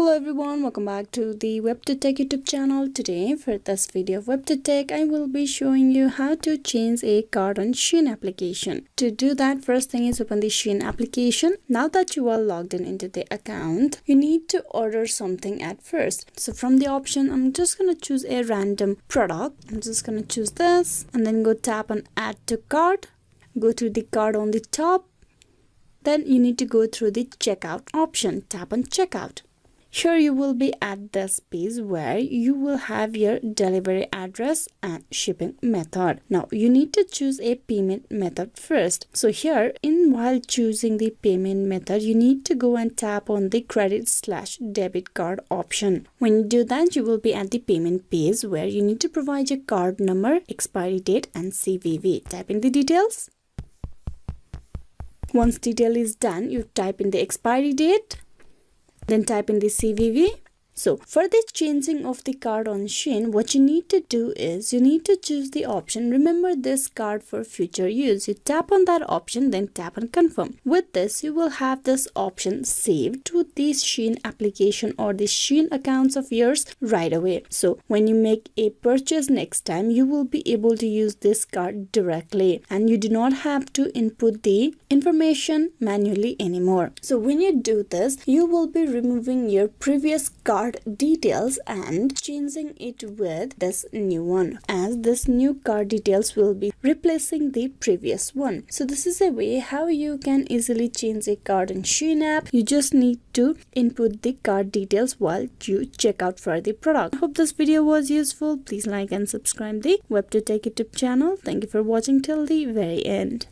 Hello everyone, welcome back to the WebToTech YouTube channel. Today for this video of WebToTech, I will be showing you how to change a card on Shein application. To do that, first thing is open the Shein application. Now that you are logged in into the account, you need to order something at first. So from the option, I'm just going to choose a random product. I'm just going to choose this and then go tap on add to cart. Go to the card on the top. Then you need to go through the checkout option. Tap on checkout. Here you will be at this page where you will have your delivery address and shipping method. Now you need to choose a payment method first. So here while choosing the payment method, you need to go and tap on the credit/debit card option. When you do that, you will be at the payment page where you need to provide your card number, expiry date and CVV. Type in the details. Once detail is done, you type in the expiry date. Then type in the CVV. So for the changing of the card on Shein, what you need to do is you need to choose the option remember this card for future use. You tap on that option, then tap on confirm. With this, you will have this option saved to the Shein application or the Shein accounts of yours right away. So when you make a purchase next time, you will be able to use this card directly and you do not have to input the information manually anymore. So when you do this, you will be removing your previous card details and changing it with this new one, as this new card details will be replacing the previous one. So this is a way how you can easily change a card in Shein app. You just need to input the card details while you check out for the product. I hope this video was useful. Please like and subscribe the WebToTech YouTube channel. Thank you for watching till the very end.